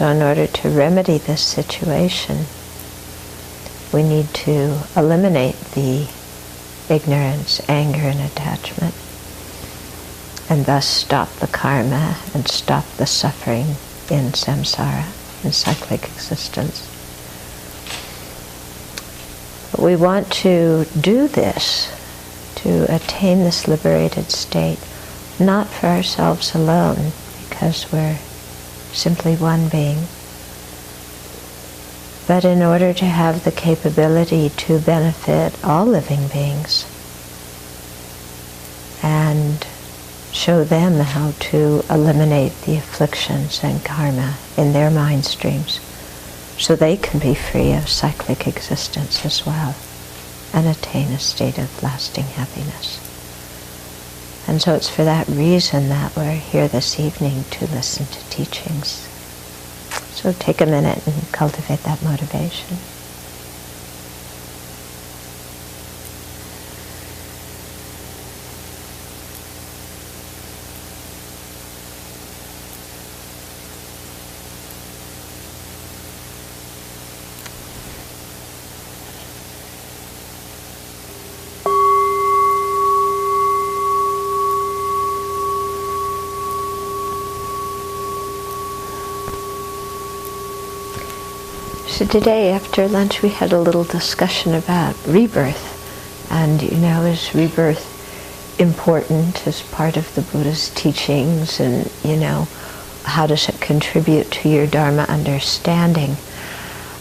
So in order to remedy this situation, we need to eliminate the ignorance, anger, and attachment, and thus stop the karma and stop the suffering in samsara, in cyclic existence. But we want to do this, to attain this liberated state, not for ourselves alone, because we're simply one being, but in order to have the capability to benefit all living beings and show them how to eliminate the afflictions and karma in their mind streams so they can be free of cyclic existence as well and attain a state of lasting happiness. And so it's for that reason that we're here this evening to listen to teachings. So take a minute and cultivate that motivation. So today after lunch we had a little discussion about rebirth, and is rebirth important as part of the Buddha's teachings, and how does it contribute to your Dharma understanding?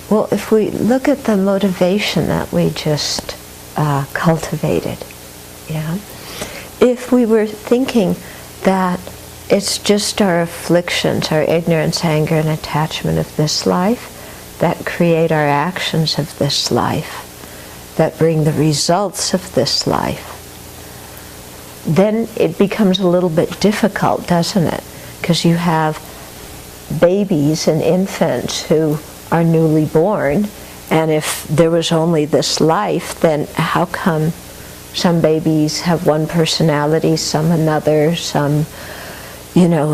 Well, if we look at the motivation that we just cultivated, if we were thinking that it's just our afflictions, our ignorance, anger, and attachment of this life that create our actions of this life, that bring the results of this life, then it becomes a little bit difficult, doesn't it? Because you have babies and infants who are newly born, and if there was only this life, then how come some babies have one personality, some another, some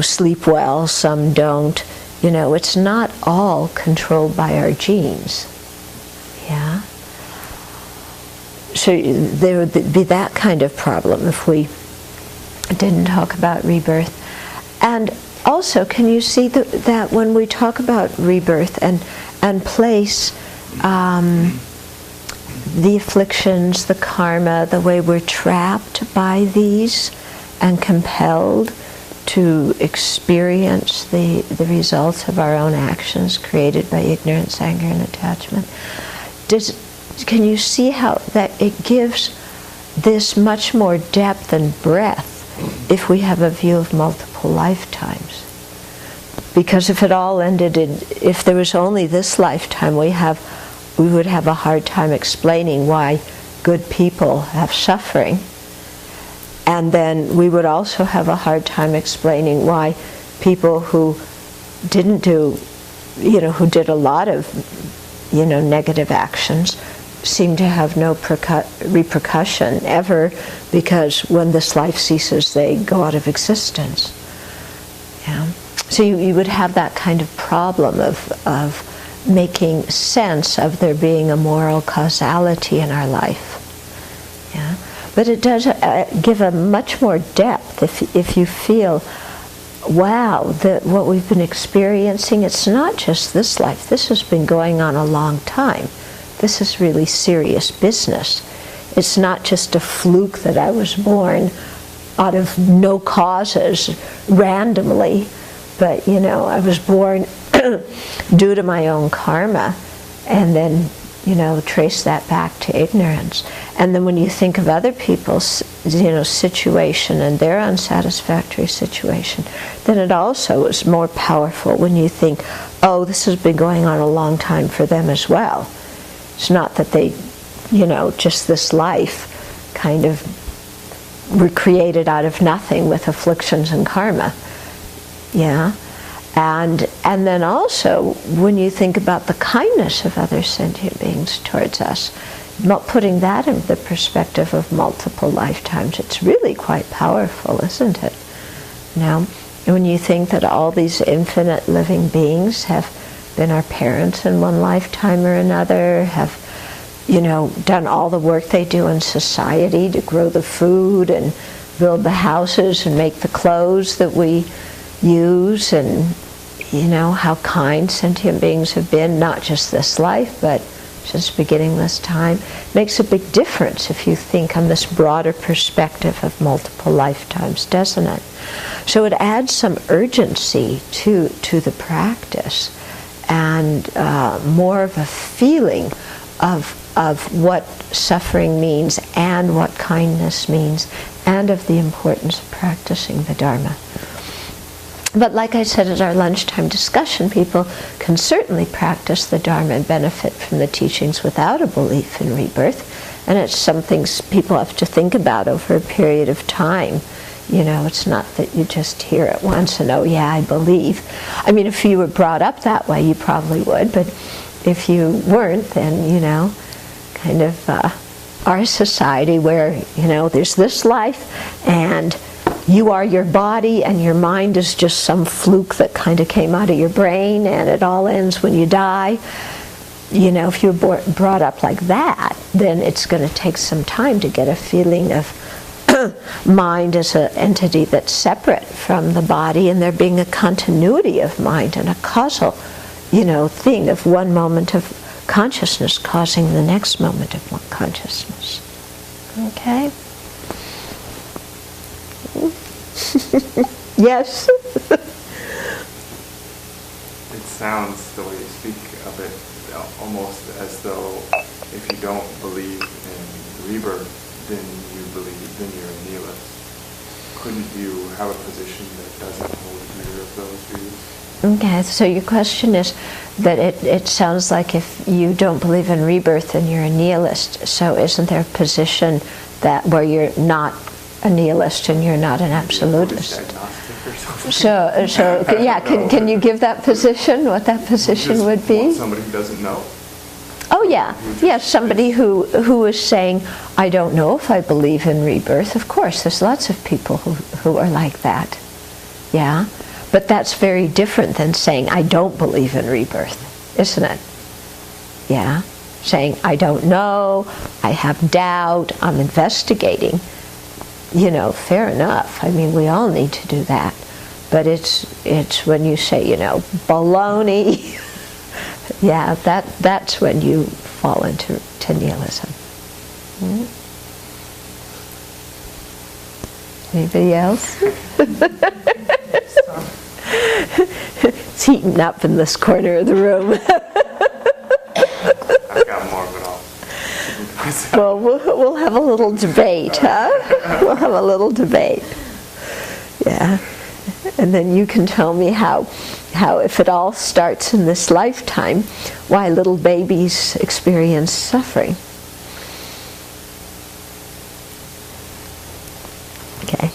sleep well, some don't? It's not all controlled by our genes. Yeah? So there would be that kind of problem if we didn't talk about rebirth. And also, can you see that when we talk about rebirth and place the afflictions, the karma, the way we're trapped by these and compelled to experience the results of our own actions created by ignorance, anger, and attachment. Can you see how that it gives this much more depth and breadth if we have a view of multiple lifetimes? Because if it all ended in, if there was only this lifetime, we would have a hard time explaining why good people have suffering. And then we would also have a hard time explaining why people who didn't do, who did a lot of, negative actions seem to have no repercussion ever, because when this life ceases, they go out of existence. Yeah. So you would have that kind of problem of making sense of there being a moral causality in our life. Yeah. But it does give a much more depth if you feel, wow, that what we've been experiencing, it's not just this life. This has been going on a long time. This is really serious business. It's not just a fluke that I was born out of no causes, randomly, but I was born due to my own karma, and then trace that back to ignorance. And then when you think of other people's, situation and their unsatisfactory situation, then it also is more powerful when you think, oh, this has been going on a long time for them as well. It's not that they, just this life kind of were created out of nothing with afflictions and karma. Yeah? And then also, when you think about the kindness of other sentient beings towards us, putting that in the perspective of multiple lifetimes, it's really quite powerful, isn't it? when you think that all these infinite living beings have been our parents in one lifetime or another, have, you know, done all the work they do in society to grow the food and build the houses and make the clothes that we use, and, you know, how kind sentient beings have been, not just this life, but since beginningless time, makes a big difference if you think on this broader perspective of multiple lifetimes, doesn't it? So it adds some urgency to the practice, and more of a feeling of what suffering means and what kindness means, and of the importance of practicing the Dharma. But like I said at our lunchtime discussion, people can certainly practice the Dharma and benefit from the teachings without a belief in rebirth. And it's something people have to think about over a period of time. You know, it's not that you just hear it once and, oh yeah, I believe. I mean, if you were brought up that way, you probably would. But if you weren't, then, you know, kind of our society where, you know, there's this life and you are your body and your mind is just some fluke that kind of came out of your brain and it all ends when you die. You know, if you're brought up like that, then it's going to take some time to get a feeling of mind as an entity that's separate from the body, and there being a continuity of mind and a causal, you know, thing of one moment of consciousness causing the next moment of consciousness. Okay? Yes? It sounds, the way you speak of it, almost as though if you don't believe in rebirth, then you're a nihilist. Couldn't you have a position that doesn't hold either of those views? Okay, so your question is that it sounds like if you don't believe in rebirth, then you're a nihilist. So isn't there a position that where you're not a nihilist and you're not an absolutist? So yeah, can you give that position, what that position would be? Somebody who doesn't know. Oh yeah, yes, somebody who is saying, I don't know if I believe in rebirth. Of course, there's lots of people who are like that. Yeah, but that's very different than saying, I don't believe in rebirth, isn't it? Yeah, saying, I don't know, I have doubt, I'm investigating. You know, fair enough. I mean, we all need to do that. But it's when you say, you know, baloney, yeah, that's when you fall into nihilism. Anybody else? It's heating up in this corner of the room. I've got more of it all. Well, we'll have a little debate, huh? We'll have a little debate. Yeah. And then you can tell me how if it all starts in this lifetime, why little babies experience suffering. Okay.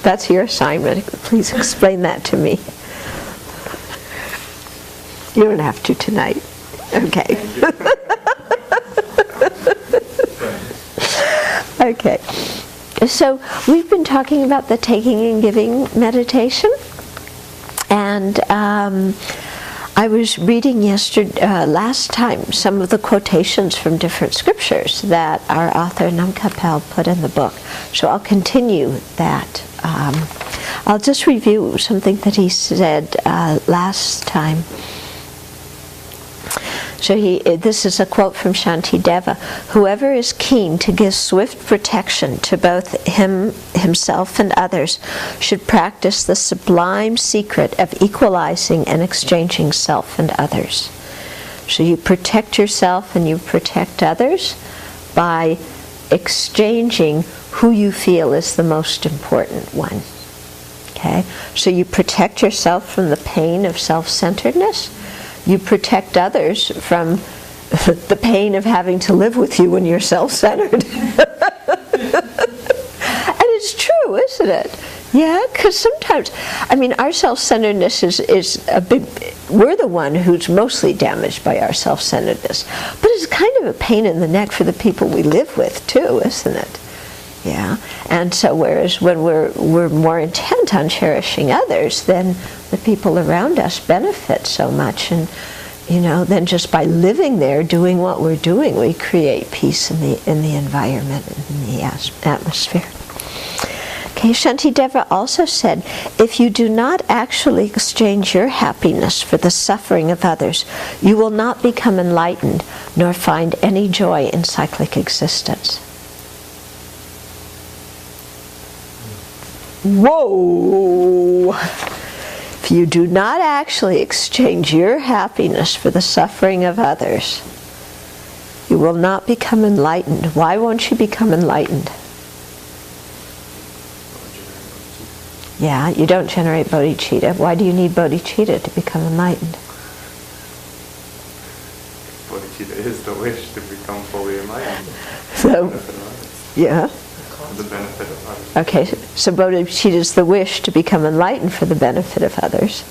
That's your assignment. Please explain that to me. You don't have to tonight. Okay. Okay. So we've been talking about the taking and giving meditation, and I was reading last time some of the quotations from different scriptures that our author Nam Kapel put in the book. So I'll continue that. I'll just review something that he said last time. So this is a quote from Shantideva. Whoever is keen to give swift protection to both himself and others should practice the sublime secret of equalizing and exchanging self and others. So you protect yourself and you protect others by exchanging who you feel is the most important one. Okay? So you protect yourself from the pain of self-centeredness. You protect others from the pain of having to live with you when you're self-centered. And it's true, isn't it? Yeah, because sometimes, I mean, our self-centeredness is a big, we're the one who's mostly damaged by our self-centeredness. But it's kind of a pain in the neck for the people we live with too, isn't it? Yeah, and so whereas when we're more intent on cherishing others, then the people around us benefit so much, and then just by living there, doing what we're doing, we create peace in the environment and in the atmosphere. Okay, Shantideva also said, if you do not actually exchange your happiness for the suffering of others, you will not become enlightened nor find any joy in cyclic existence. Whoa! If you do not actually exchange your happiness for the suffering of others, you will not become enlightened. Why won't you become enlightened? Yeah, you don't generate bodhicitta. Why do you need bodhicitta to become enlightened? Bodhicitta is the wish to become fully enlightened. So, yeah. The benefit of others. Okay, so bodhicitta is the wish to become enlightened for the benefit of others.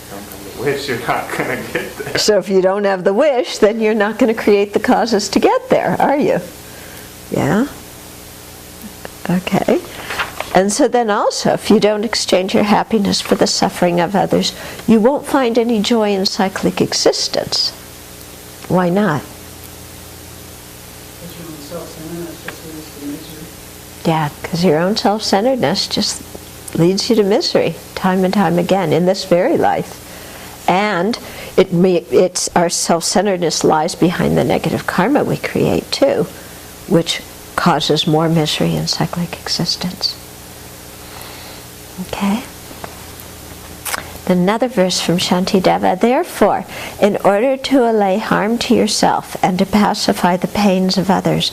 If you don't have the wish, you're not going to get there. So if you don't have the wish, then you're not going to create the causes to get there, are you? Yeah? Okay. And so then also, if you don't exchange your happiness for the suffering of others, you won't find any joy in cyclic existence. Why not? Yeah, because your own self-centeredness just leads you to misery time and time again in this very life. And it's our self-centeredness lies behind the negative karma we create too, which causes more misery in cyclic existence. Okay? Another verse from Shantideva. Therefore, in order to allay harm to yourself and to pacify the pains of others,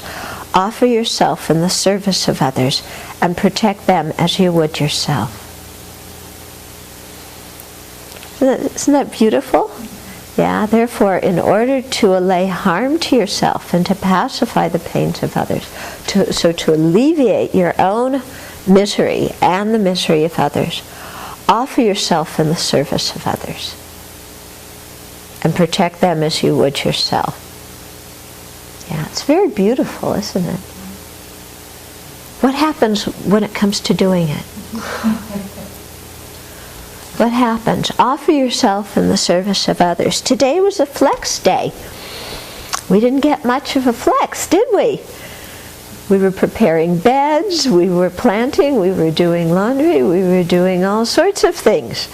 offer yourself in the service of others and protect them as you would yourself. Isn't that beautiful? Yeah, therefore, in order to allay harm to yourself and to pacify the pains of others, to alleviate your own misery and the misery of others, offer yourself in the service of others and protect them as you would yourself. Yeah, it's very beautiful, isn't it? What happens when it comes to doing it? What happens? Offer yourself in the service of others. Today was a flex day. We didn't get much of a flex, did we? We were preparing beds, we were planting, we were doing laundry, we were doing all sorts of things.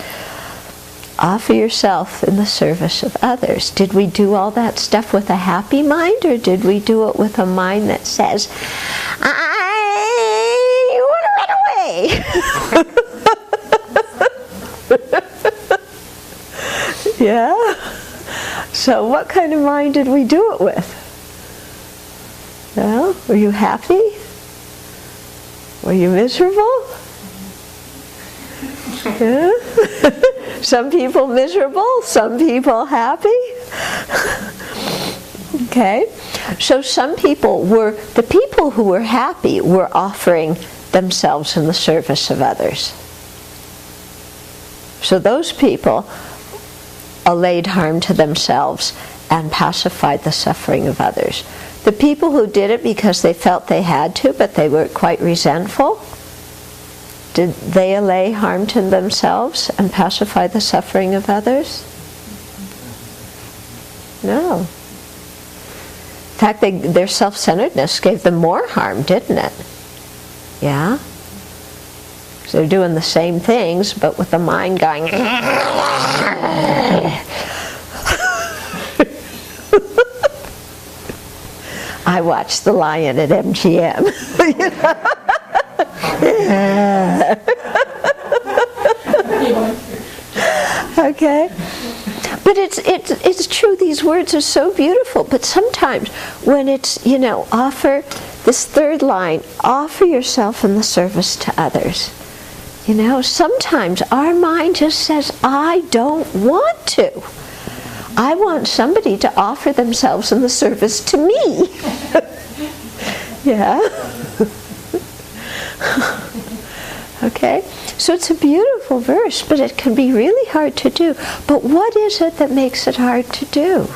Offer yourself in the service of others. Did we do all that stuff with a happy mind, or did we do it with a mind that says, I want to run away? Yeah? So what kind of mind did we do it with? Well, were you happy? Were you miserable? Yeah? Some people miserable, some people happy. Okay? So some people the people who were happy were offering themselves in the service of others. So those people allayed harm to themselves and pacified the suffering of others. The people who did it because they felt they had to, but they were quite resentful, did they allay harm to themselves and pacify the suffering of others? No. In fact, their self-centeredness gave them more harm, didn't it? Yeah? So they're doing the same things, but with the mind going... I watched The Lion at MGM. Okay? But it's true, these words are so beautiful, but sometimes when it's, offer, this third line, offer yourself in the service to others. Sometimes our mind just says, I don't want to. I want somebody to offer themselves in the service to me. Yeah? Okay? So it's a beautiful verse, but it can be really hard to do. But what is it that makes it hard to do?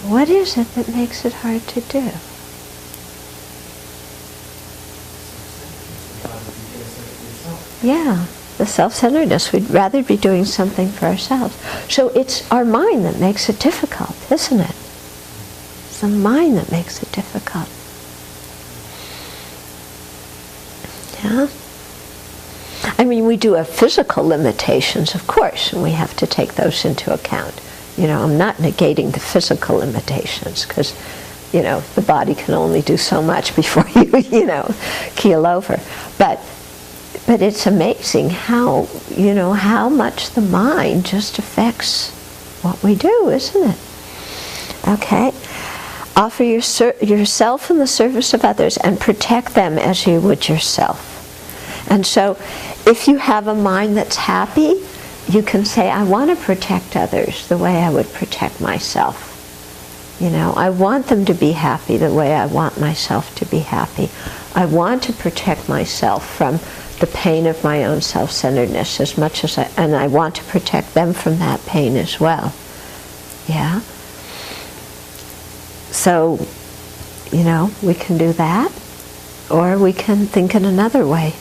What is it that makes it hard to do? Yeah, the self-centeredness. We'd rather be doing something for ourselves. So it's our mind that makes it difficult, isn't it? It's the mind that makes it difficult. Yeah? I mean, we do have physical limitations, of course, and we have to take those into account. You know, I'm not negating the physical limitations, because, you know, the body can only do so much before you, you know, keel over. But it's amazing how, you know, how much the mind just affects what we do, isn't it? Okay. Offer yourself in the service of others and protect them as you would yourself. And so if you have a mind that's happy, you can say, I want to protect others the way I would protect myself. You know, I want them to be happy the way I want myself to be happy. I want to protect myself from the pain of my own self-centeredness as much as and I want to protect them from that pain as well. Yeah? So, you know, we can do that, or we can think in another way.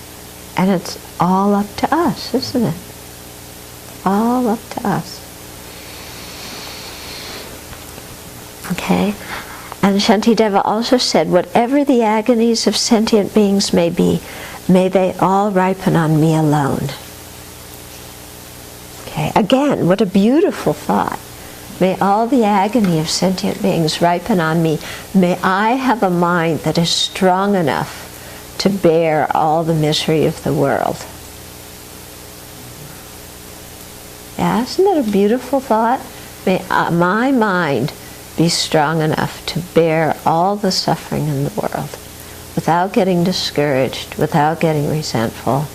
And it's all up to us, isn't it? All up to us. Okay? And Shantideva also said, whatever the agonies of sentient beings may be, may they all ripen on me alone. Okay? Again, what a beautiful thought. May all the agony of sentient beings ripen on me. May I have a mind that is strong enough to bear all the misery of the world. Yeah, isn't that a beautiful thought? May my mind be strong enough to bear all the suffering in the world without getting discouraged, without getting resentful,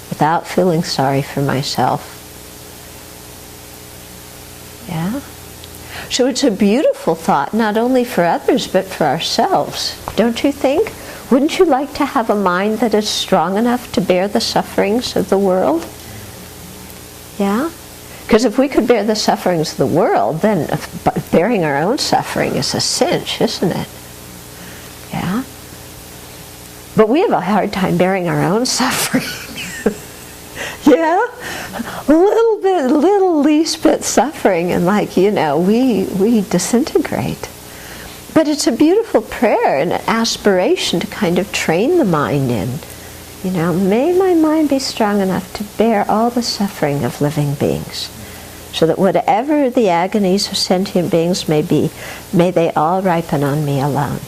without feeling sorry for myself. Yeah? So it's a beautiful thought, not only for others, but for ourselves. Don't you think? Wouldn't you like to have a mind that is strong enough to bear the sufferings of the world? Yeah? Because if we could bear the sufferings of the world, then bearing our own suffering is a cinch, isn't it? Yeah? But we have a hard time bearing our own suffering. Yeah? Little least bit suffering, and like, you know, we disintegrate. But it's a beautiful prayer and an aspiration to kind of train the mind in. You know, may my mind be strong enough to bear all the suffering of living beings, so that whatever the agonies of sentient beings may be, may they all ripen on me alone.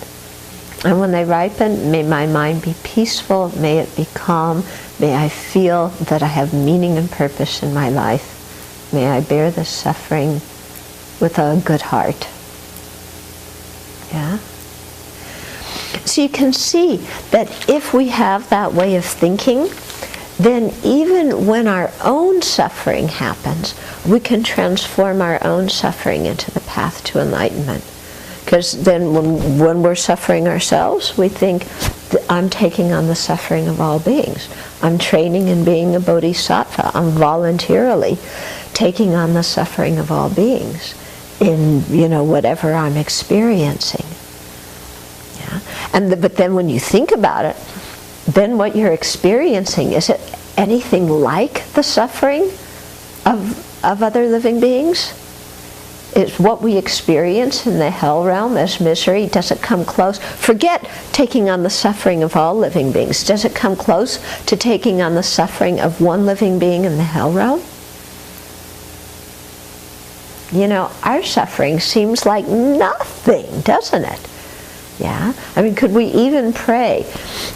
And when they ripen, may my mind be peaceful, may it be calm, may I feel that I have meaning and purpose in my life. May I bear this suffering with a good heart. Yeah? So you can see that if we have that way of thinking, then even when our own suffering happens, we can transform our own suffering into the path to enlightenment. Because then when we're suffering ourselves, we think, I'm taking on the suffering of all beings. I'm training in being a bodhisattva. I'm voluntarily taking on the suffering of all beings in, you know, whatever I'm experiencing. Yeah? But then when you think about it, then what you're experiencing, is it anything like the suffering of other living beings? Is what we experience in the hell realm as misery, does it come close? Forget taking on the suffering of all living beings. Does it come close to taking on the suffering of one living being in the hell realm? You know, our suffering seems like nothing, doesn't it? Yeah? I mean, could we even pray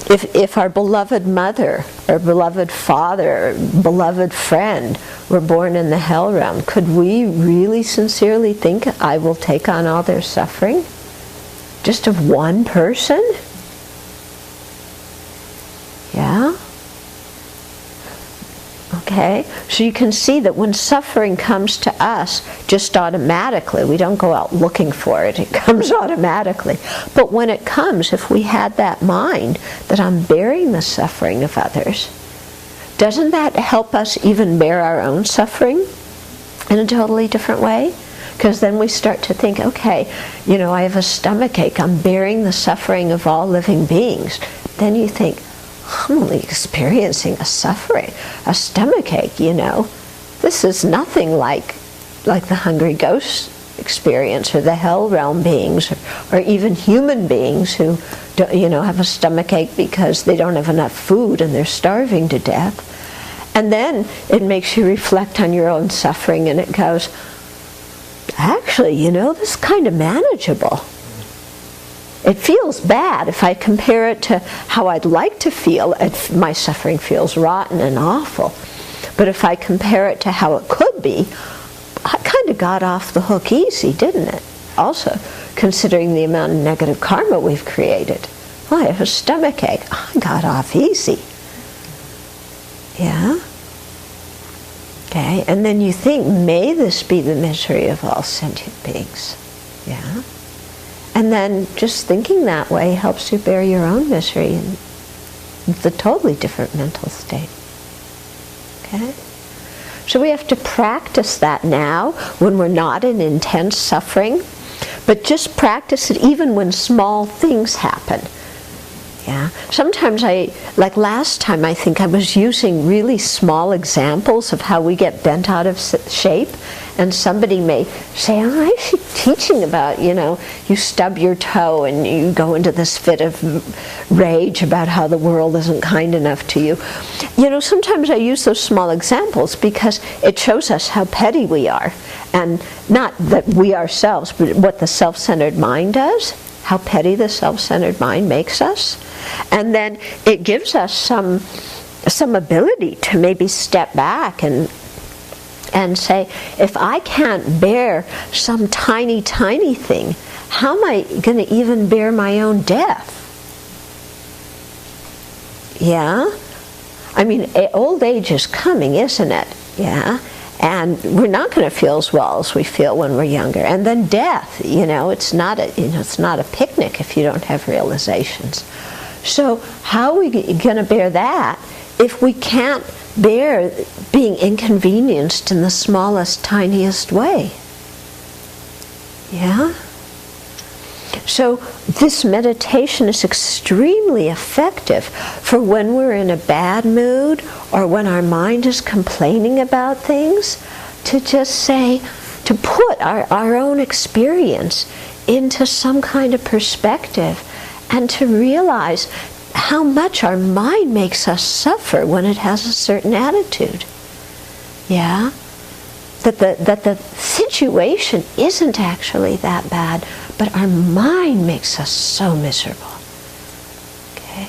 if our beloved mother, or beloved father, or beloved friend were born in the hell realm, could we really sincerely think, I will take on all their suffering? Just of one person? Yeah? Okay? So you can see that when suffering comes to us, just automatically, we don't go out looking for it, it comes automatically. But when it comes, if we had that mind that I'm bearing the suffering of others, doesn't that help us even bear our own suffering in a totally different way? Because then we start to think, okay, you know, I have a stomachache, I'm bearing the suffering of all living beings. Then you think, I'm only experiencing a suffering, a stomachache, you know. This is nothing like the hungry ghost experience, or the hell realm beings, or even human beings who don't, you know, have a stomachache because they don't have enough food and they're starving to death. And then it makes you reflect on your own suffering, and it goes, actually, you know, this is kind of manageable. It feels bad if I compare it to how I'd like to feel. My suffering feels rotten and awful. But if I compare it to how it could be, I kind of got off the hook easy, didn't it? Also, considering the amount of negative karma we've created. Well, I have a stomachache. I got off easy. Yeah? Okay, and then you think, may this be the misery of all sentient beings? Yeah? And then just thinking that way helps you bear your own misery in a totally different mental state. Okay? So we have to practice that now when we're not in intense suffering, but just practice it even when small things happen. Yeah. Sometimes like last time, I think I was using really small examples of how we get bent out of shape, and somebody may say, oh, I should teaching about, you know, you stub your toe and you go into this fit of rage about how the world isn't kind enough to you. You know, sometimes I use those small examples because it shows us how petty we are, and not that we ourselves, but what the self-centered mind does, how petty the self-centered mind makes us. And then it gives us some ability to maybe step back and say, if I can't bear some tiny, tiny thing, how am I going to even bear my own death? Yeah? I mean, old age is coming, isn't it? Yeah? And we're not going to feel as well as we feel when we're younger. And then death, you know, it's not a picnic if you don't have realizations. So how are we going to bear that if we can't bear being inconvenienced in the smallest, tiniest way? Yeah? So this meditation is extremely effective for when we're in a bad mood or when our mind is complaining about things, to just say, to put our own experience into some kind of perspective, and to realize how much our mind makes us suffer when it has a certain attitude. Yeah? That the situation isn't actually that bad, but our mind makes us so miserable. Okay?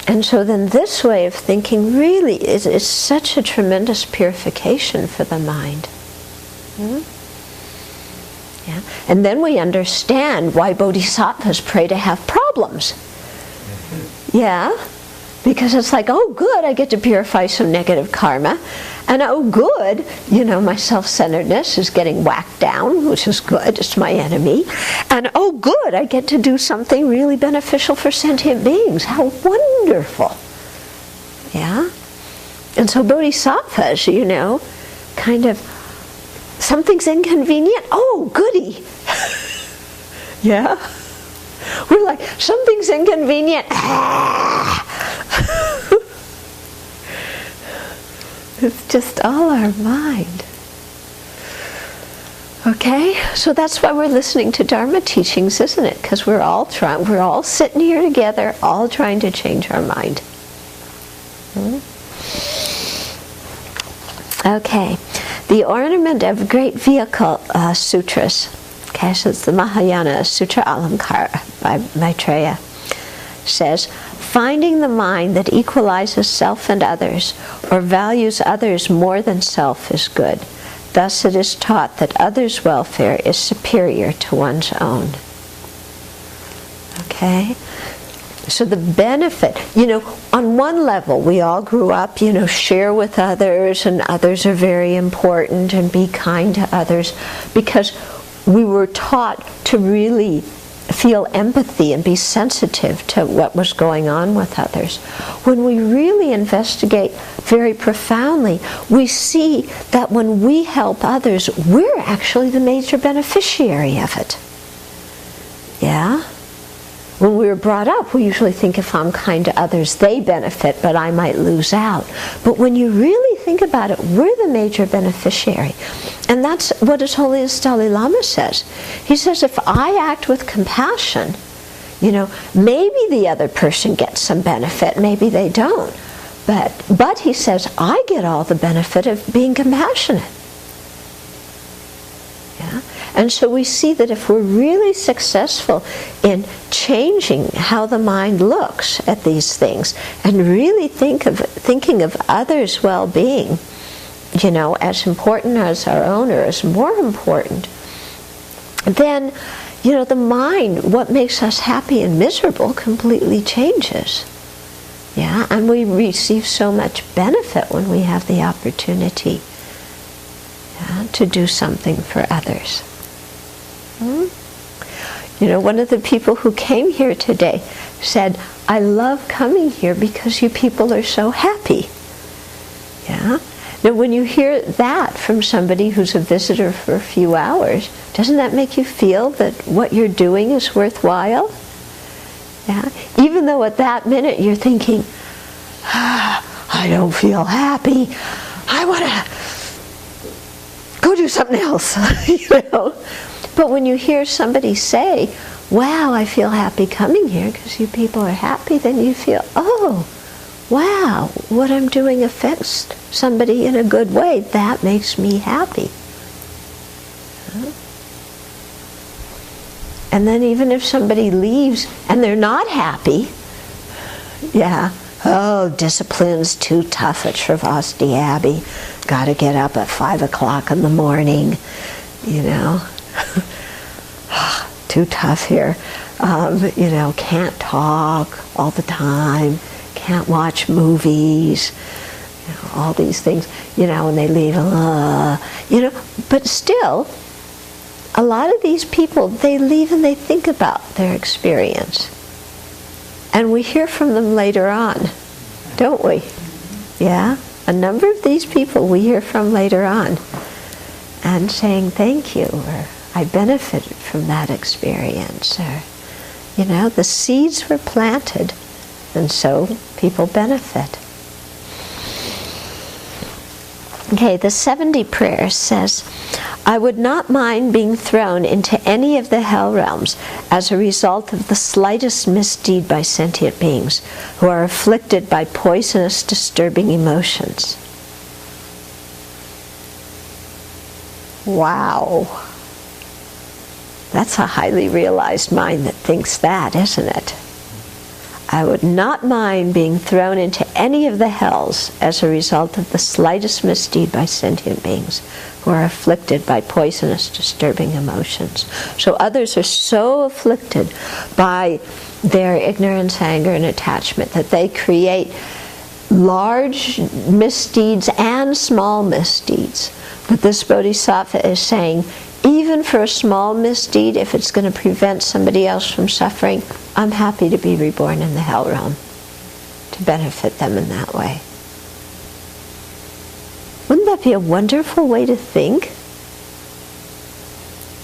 And so then this way of thinking really is such a tremendous purification for the mind. Hmm? Yeah? And then we understand why bodhisattvas pray to have problems. Yeah? Because it's like, oh good, I get to purify some negative karma. And oh good, you know, my self-centeredness is getting whacked down, which is good, it's my enemy. And oh good, I get to do something really beneficial for sentient beings. How wonderful. Yeah? And so bodhisattvas, you know, kind of, something's inconvenient, oh goody. Yeah? We're like, something's inconvenient. It's just all our mind. Okay? So that's why we're listening to Dharma teachings, isn't it? Because we're all sitting here together, all trying to change our mind. Okay. The Ornament of Great Vehicle Sutras. Okay, so it's the Mahayana Sutra Alamkara by Maitreya. Says, finding the mind that equalizes self and others, or values others more than self, is good. Thus it is taught that others' welfare is superior to one's own. Okay? So the benefit, you know, on one level, we all grew up, you know, share with others, and others are very important, and be kind to others, because we were taught to really feel empathy and be sensitive to what was going on with others. When we really investigate very profoundly, we see that when we help others, we're actually the major beneficiary of it. Yeah? When we were brought up, we usually think if I'm kind to others, they benefit, but I might lose out. But when you really think about it, we're the major beneficiary. And that's what His Holiness Dalai Lama says. He says, if I act with compassion, maybe the other person gets some benefit, maybe they don't. But he says, I get all the benefit of being compassionate. Yeah? And so we see that if we're really successful in changing how the mind looks at these things and really thinking of others' well-being, as important as our own or as more important, then, the mind, what makes us happy and miserable, completely changes. Yeah, and we receive so much benefit when we have the opportunity to do something for others. One of the people who came here today said, I love coming here because you people are so happy. Yeah. Now when you hear that from somebody who's a visitor for a few hours, doesn't that make you feel that what you're doing is worthwhile? Yeah. Even though at that minute you're thinking, I don't feel happy. I want to go do something else. But when you hear somebody say, wow, I feel happy coming here because you people are happy, then you feel, oh, wow, what I'm doing affects somebody in a good way. That makes me happy. And then even if somebody leaves and they're not happy, oh, discipline's too tough at Sravasti Abbey. Got to get up at 5 o'clock in the morning, too tough here. Can't talk all the time, can't watch movies, all these things, and they leave, but still, a lot of these people, they leave and they think about their experience. And we hear from them later on, don't we? Yeah? A number of these people we hear from later on and saying thank you, or I benefited from that experience, or, the seeds were planted and so people benefit. Okay, the 70 prayer says, I would not mind being thrown into any of the hell realms as a result of the slightest misdeed by sentient beings who are afflicted by poisonous, disturbing emotions. Wow. That's a highly realized mind that thinks that, isn't it? I would not mind being thrown into any of the hells as a result of the slightest misdeed by sentient beings who are afflicted by poisonous, disturbing emotions. So others are so afflicted by their ignorance, anger, and attachment that they create large misdeeds and small misdeeds. But this Bodhisattva is saying, even for a small misdeed, if it's going to prevent somebody else from suffering, I'm happy to be reborn in the hell realm to benefit them in that way. Wouldn't that be a wonderful way to think?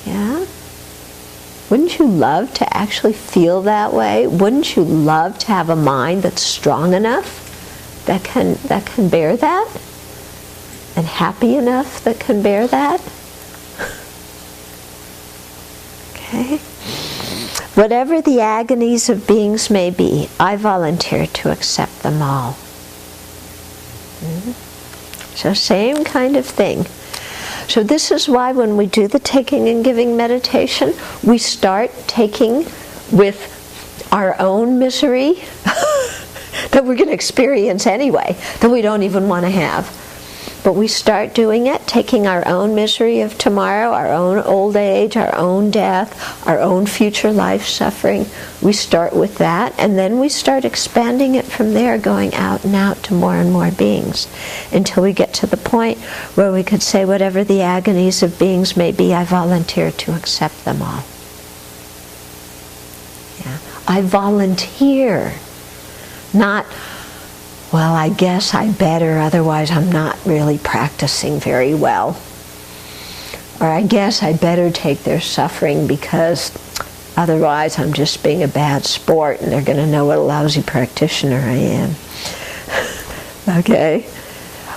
Yeah? Wouldn't you love to actually feel that way? Wouldn't you love to have a mind that's strong enough that can bear that? And happy enough that can bear that? Okay. Whatever the agonies of beings may be, I volunteer to accept them all. So same kind of thing. So this is why when we do the taking and giving meditation, we start taking with our own misery that we're going to experience anyway, that we don't even want to have. But we start doing it, taking our own misery of tomorrow, our own old age, our own death, our own future life suffering. We start with that, and then we start expanding it from there, going out and out to more and more beings, until we get to the point where we could say, whatever the agonies of beings may be, I volunteer to accept them all. Yeah. I volunteer, not, well, I guess I better, otherwise I'm not really practicing very well. Or I guess I better take their suffering because Otherwise, I'm just being a bad sport, and they're going to know what a lousy practitioner I am. Okay?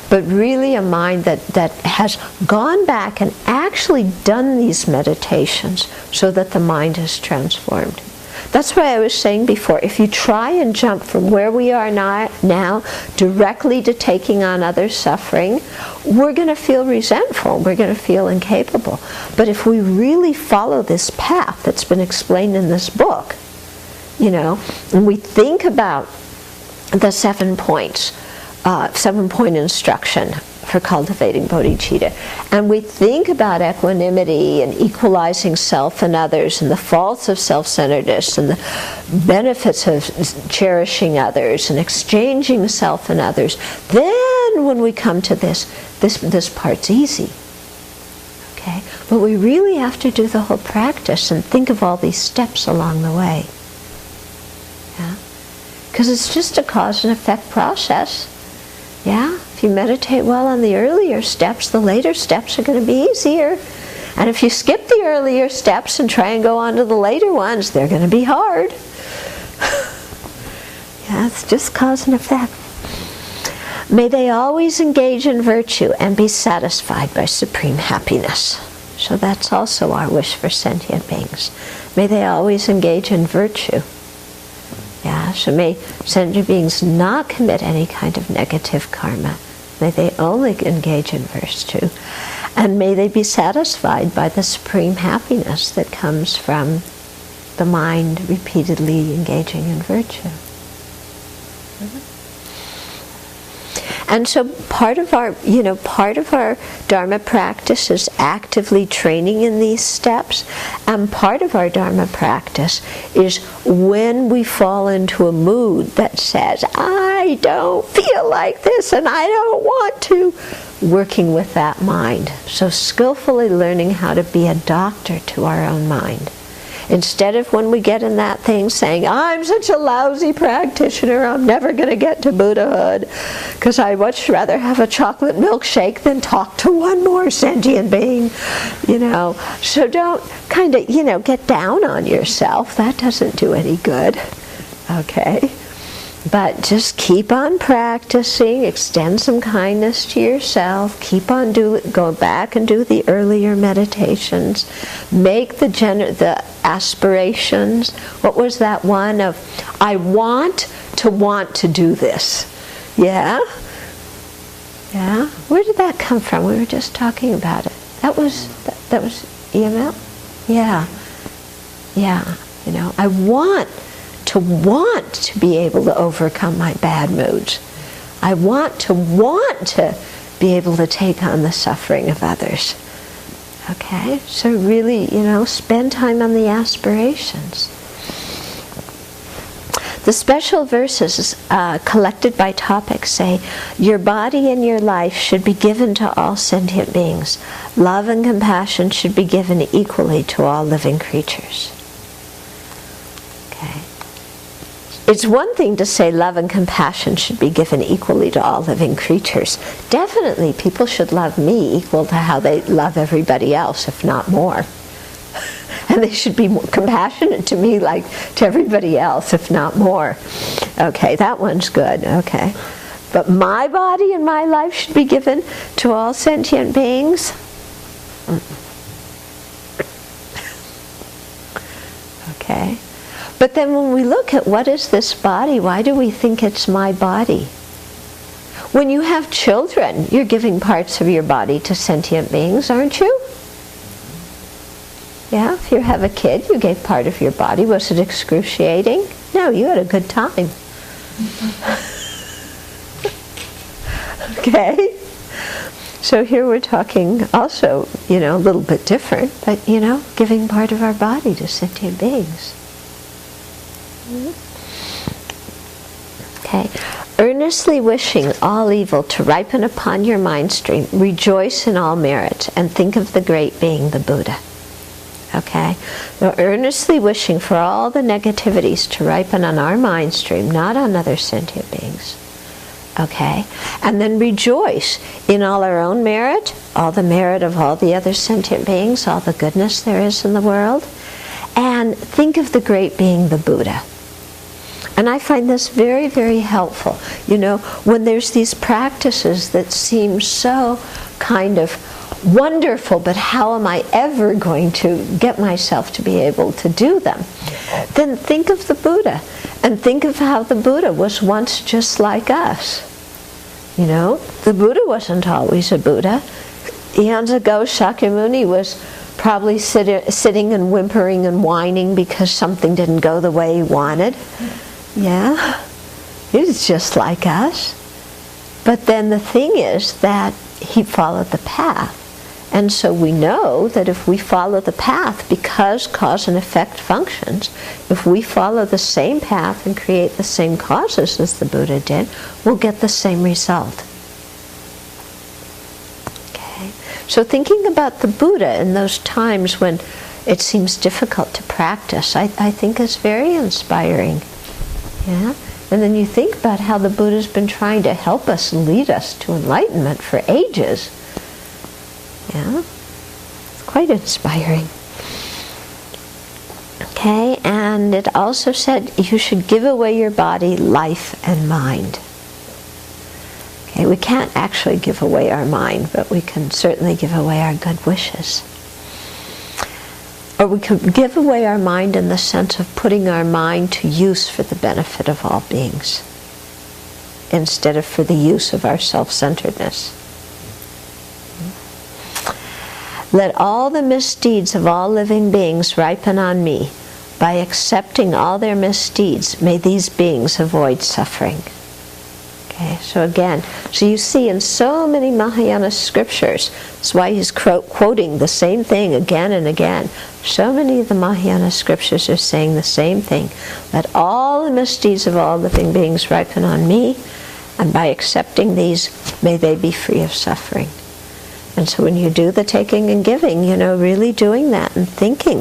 But really a mind that has gone back and actually done these meditations so that the mind is transformed. That's why I was saying before, if you try and jump from where we are now directly to taking on others' suffering, we're going to feel resentful, we're going to feel incapable. But if we really follow this path that's been explained in this book, you know, and we think about the 7 points, 7-point instruction for cultivating bodhicitta, and we think about equanimity and equalizing self and others and the faults of self-centeredness and the benefits of cherishing others and exchanging self and others, then when we come to this part's easy. Okay? But we really have to do the whole practice and think of all these steps along the way. Yeah? Because it's just a cause and effect process. Yeah? If you meditate well on the earlier steps, the later steps are going to be easier. And if you skip the earlier steps and try and go on to the later ones, they're going to be hard. Yeah, it's just cause and effect. May they always engage in virtue and be satisfied by supreme happiness. So that's also our wish for sentient beings. May they always engage in virtue. Yeah, so may sentient beings not commit any kind of negative karma. May they only engage in virtue. And may they be satisfied by the supreme happiness that comes from the mind repeatedly engaging in virtue. And so part of our Dharma practice is actively training in these steps, and part of our Dharma practice is when we fall into a mood that says, I don't feel like this and I don't want to, working with that mind. So skillfully learning how to be a doctor to our own mind. Instead of when we get in that thing saying, I'm such a lousy practitioner, I'm never going to get to Buddhahood, because I'd much rather have a chocolate milkshake than talk to one more sentient being, you know. So don't kind of, you know, get down on yourself. That doesn't do any good, okay? But just keep on practicing, extend some kindness to yourself, keep on go back and do the earlier meditations, make the aspirations. What was that one of, I want to do this? Yeah? Yeah? Where did that come from? We were just talking about it. That was EML? Yeah. Yeah. You know, I want to be able to overcome my bad moods. I want to be able to take on the suffering of others. Okay? So really, you know, spend time on the aspirations. The special verses collected by topic say, your body and your life should be given to all sentient beings. Love and compassion should be given equally to all living creatures. Okay? It's one thing to say love and compassion should be given equally to all living creatures. Definitely people should love me equal to how they love everybody else, if not more. And they should be more compassionate to me like to everybody else, if not more. Okay, that one's good, okay. But my body and my life should be given to all sentient beings? Okay. But then when we look at what is this body, why do we think it's my body? When you have children, you're giving parts of your body to sentient beings, aren't you? Yeah, if you have a kid, you gave part of your body. Was it excruciating? No, you had a good time. Okay? So here we're talking also, you know, a little bit different, but, you know, giving part of our body to sentient beings. Okay. Earnestly wishing all evil to ripen upon your mind stream, rejoice in all merit, and think of the great being, the Buddha. Okay? Now, earnestly wishing for all the negativities to ripen on our mind stream, not on other sentient beings. Okay? And then rejoice in all our own merit, all the merit of all the other sentient beings, all the goodness there is in the world, and think of the great being, the Buddha. And I find this very, very helpful. You know, when there's these practices that seem so kind of wonderful, but how am I ever going to get myself to be able to do them? Then think of the Buddha, and think of how the Buddha was once just like us. You know, the Buddha wasn't always a Buddha. Eons ago, Shakyamuni was probably sitting and whimpering and whining because something didn't go the way he wanted. Yeah, he was just like us. But then the thing is that he followed the path. And so we know that if we follow the path, because cause and effect functions, if we follow the same path and create the same causes as the Buddha did, we'll get the same result. Okay? So thinking about the Buddha in those times when it seems difficult to practice, I think is very inspiring. Yeah? And then you think about how the Buddha's been trying to help us, lead us to enlightenment for ages. Yeah? It's quite inspiring. Okay, and it also said you should give away your body, life, and mind. Okay, we can't actually give away our mind, but we can certainly give away our good wishes. Or we could give away our mind in the sense of putting our mind to use for the benefit of all beings, instead of for the use of our self-centeredness. Let all the misdeeds of all living beings ripen on me. By accepting all their misdeeds, may these beings avoid suffering. Okay, so again, so you see in so many Mahayana scriptures, that's why he's quoting the same thing again and again. So many of the Mahayana scriptures are saying the same thing. Let all the misdeeds of all living beings ripen on me, and by accepting these, may they be free of suffering. And so when you do the taking and giving, you know, really doing that and thinking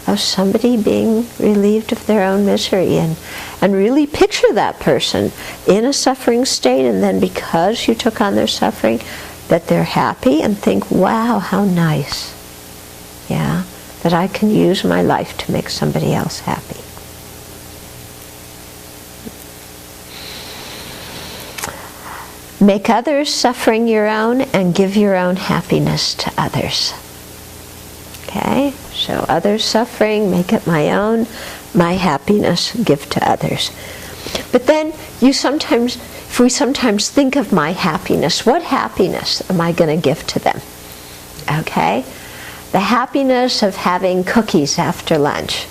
of somebody being relieved of their own misery, and really picture that person in a suffering state, and then because you took on their suffering, that they're happy, and think, wow, how nice. Yeah, that I can use my life to make somebody else happy. Make others' suffering your own, and give your own happiness to others. Okay, so others' suffering, make it my own, my happiness, give to others. But then if we sometimes think of my happiness, what happiness am I going to give to them? Okay, the happiness of having cookies after lunch.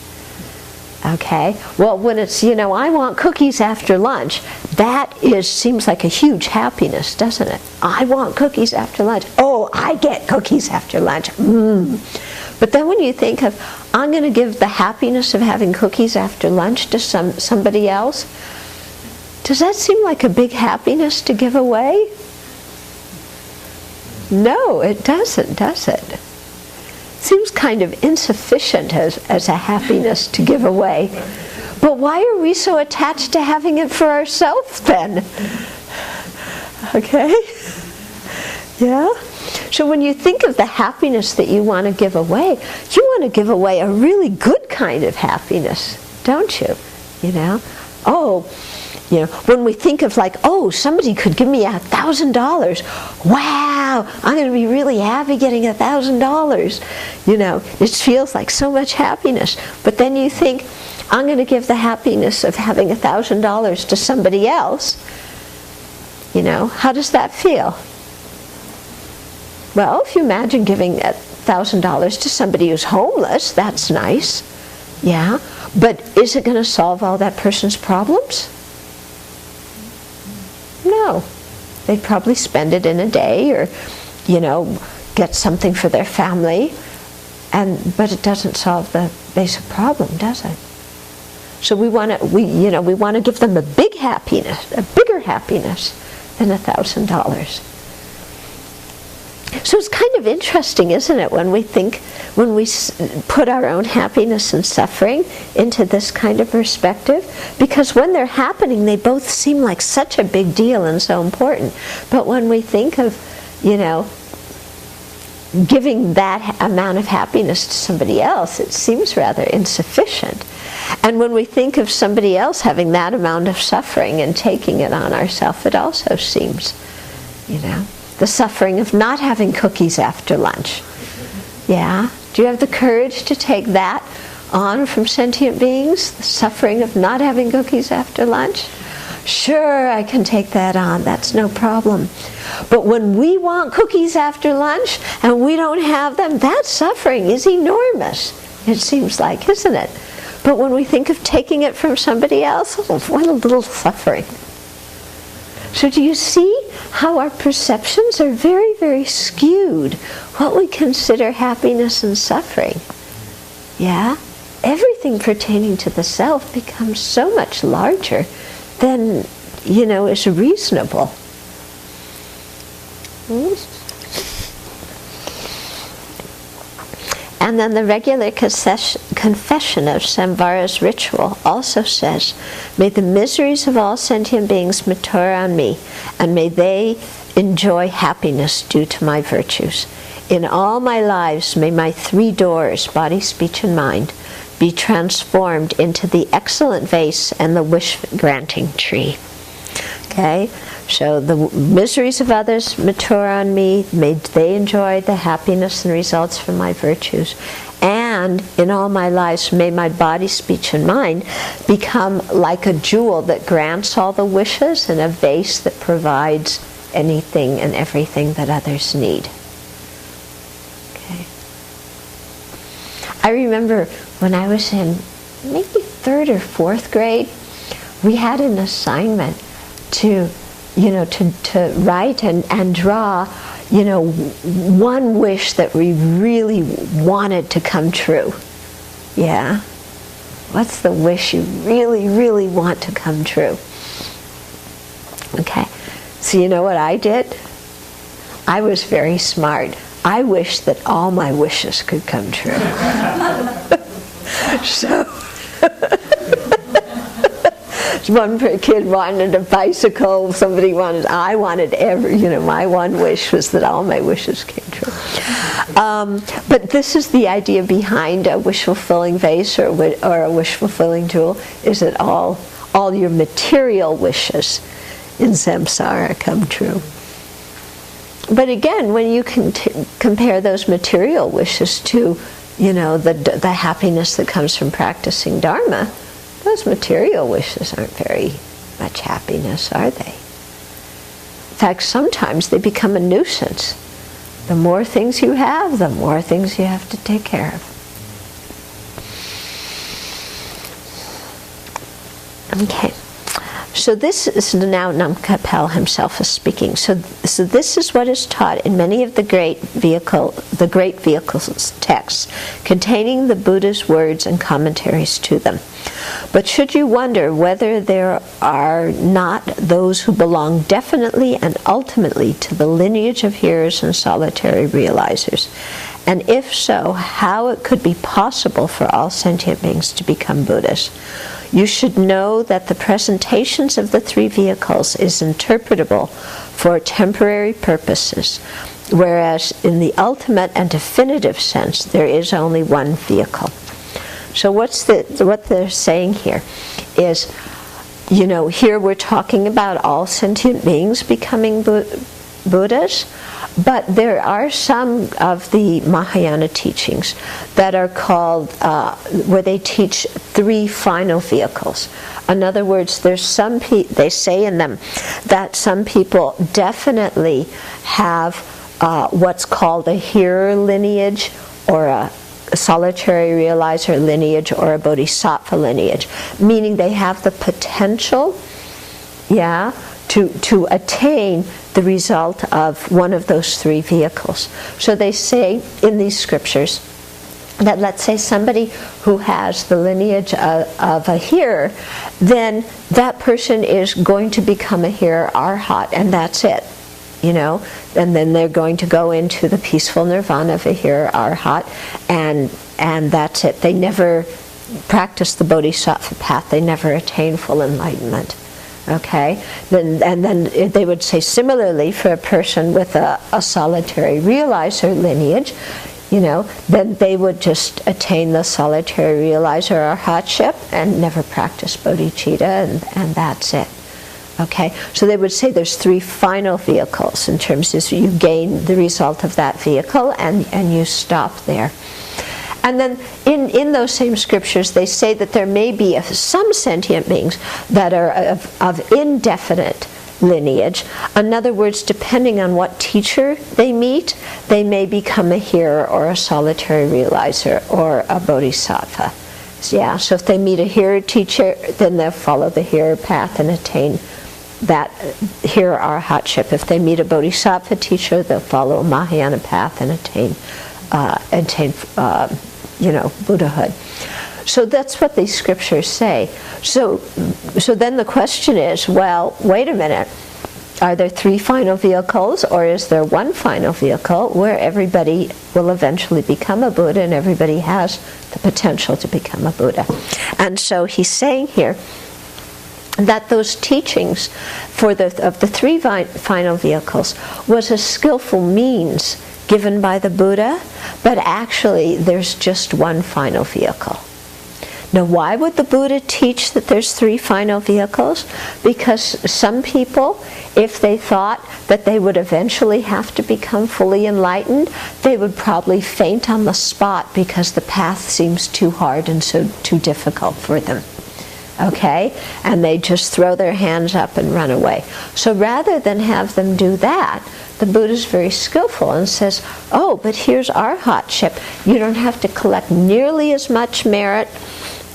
Okay, well, when it's, you know, I want cookies after lunch, that seems like a huge happiness, doesn't it? I want cookies after lunch. Oh, I get cookies after lunch. But then when you think of, I'm going to give the happiness of having cookies after lunch to somebody else, does that seem like a big happiness to give away? No, it doesn't, does it? Seems kind of insufficient as a happiness to give away. But why are we so attached to having it for ourselves then? Okay? Yeah? So when you think of the happiness that you want to give away, you want to give away a really good kind of happiness, don't you? You know? Oh, you know, when we think of like, oh, somebody could give me $1,000. Wow, I'm going to be really happy getting $1,000. You know, it feels like so much happiness. But then you think, I'm going to give the happiness of having $1,000 to somebody else. You know, how does that feel? Well, if you imagine giving $1,000 to somebody who's homeless, that's nice. Yeah, but is it going to solve all that person's problems? No. They'd probably spend it in a day, or, you know, get something for their family, but it doesn't solve the basic problem, does it? So we want to give them a big happiness, a bigger happiness than $1,000. So it's kind of interesting, isn't it, when we put our own happiness and suffering into this kind of perspective? Because when they're happening, they both seem like such a big deal and so important. But when we think of, you know, giving that amount of happiness to somebody else, it seems rather insufficient. And when we think of somebody else having that amount of suffering and taking it on ourselves, it also seems, the suffering of not having cookies after lunch. Yeah? Do you have the courage to take that on from sentient beings? The suffering of not having cookies after lunch? Sure, I can take that on. That's no problem. But when we want cookies after lunch and we don't have them, that suffering is enormous. It seems like, isn't it? But when we think of taking it from somebody else, oh, what a little suffering. So do you see how our perceptions are very, very skewed? What we consider happiness and suffering. Yeah? Everything pertaining to the self becomes so much larger than, is reasonable. And then the regular confession of Samvara's ritual also says, may the miseries of all sentient beings mature on me, and may they enjoy happiness due to my virtues. In all my lives may my three doors, body, speech, and mind, be transformed into the excellent vase and the wish-granting tree. Okay? So the miseries of others mature on me, may they enjoy the happiness and results from my virtues. And in all my lives, may my body, speech, and mind become like a jewel that grants all the wishes and a vase that provides anything and everything that others need. Okay. I remember when I was in maybe 3rd or 4th grade, we had an assignment to write and draw, one wish that we really wanted to come true. Yeah? What's the wish you really, really want to come true? Okay. So you know what I did? I was very smart. I wished that all my wishes could come true. So one kid wanted a bicycle, I wanted my one wish was that all my wishes came true. But this is the idea behind a wish-fulfilling vase or a wish-fulfilling jewel, is that all your material wishes in samsara come true. But again, when you can compare those material wishes to, the happiness that comes from practicing Dharma, those material wishes aren't very much happiness, are they? In fact, sometimes they become a nuisance. The more things you have, the more things you have to take care of. Okay. So this is now Namkapel himself is speaking. So this is what is taught in many of the great vehicles texts containing the Buddha's words and commentaries to them. But should you wonder whether there are not those who belong definitely and ultimately to the lineage of hearers and solitary realizers, and if so, how it could be possible for all sentient beings to become Buddhas, you should know that the presentations of the three vehicles is interpretable for temporary purposes, whereas in the ultimate and definitive sense, there is only one vehicle. So what they're saying here is, here we're talking about all sentient beings becoming Buddhas, but there are some of the Mahayana teachings that are called, where they teach three final vehicles. In other words, there's they say in them that some people definitely have what's called a hearer lineage, or a solitary realizer lineage, or a bodhisattva lineage, meaning they have the potential, to attain the result of one of those three vehicles. So they say in these scriptures that, let's say somebody who has the lineage of a hearer, then that person is going to become a hearer arhat, and that's it. And then they're going to go into the peaceful nirvana of a hearer arhat, and that's it. They never practice the bodhisattva path. They never attain full enlightenment. Okay, and then they would say similarly for a person with a solitary realizer lineage, then they would just attain the solitary realizer or arhatship and never practice bodhicitta, and that's it. Okay, so they would say there's 3 final vehicles in terms of you gain the result of that vehicle and you stop there. And then in those same scriptures, they say that there may be some sentient beings that are of indefinite lineage. In other words, depending on what teacher they meet, they may become a hearer or a solitary realizer or a bodhisattva. So if they meet a hearer teacher, then they'll follow the hearer path and attain that hearer arhatship. If they meet a bodhisattva teacher, they'll follow a Mahayana path and attain Buddhahood. So that's what these scriptures say. So then the question is, well, wait a minute. Are there 3 final vehicles, or is there 1 final vehicle where everybody will eventually become a Buddha and everybody has the potential to become a Buddha? And so he's saying here that those teachings of the 3 final vehicles was a skillful means given by the Buddha, but actually there's just 1 final vehicle. Now, why would the Buddha teach that there's 3 final vehicles? Because some people, if they thought that they would eventually have to become fully enlightened, they would probably faint on the spot because the path seems too hard and so too difficult for them. Okay? And they just throw their hands up and run away. So rather than have them do that, the Buddha is very skillful and says, oh, but here's arhatship. You don't have to collect nearly as much merit.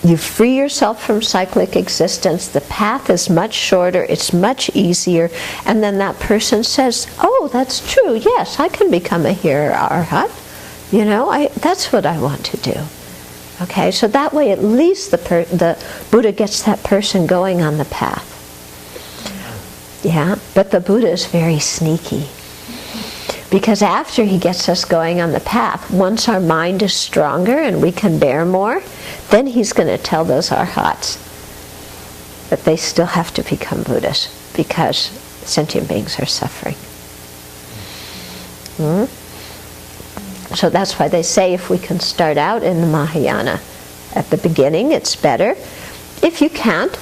You free yourself from cyclic existence. The path is much shorter. It's much easier. And then that person says, oh, that's true. Yes, I can become a hearer arhat. That's what I want to do. Okay, so that way at least the Buddha gets that person going on the path. Yeah, but the Buddha is very sneaky. Because after he gets us going on the path, once our mind is stronger and we can bear more, then he's going to tell those arhats that they still have to become Buddhas because sentient beings are suffering. So that's why they say if we can start out in the Mahayana at the beginning, it's better. If you can't,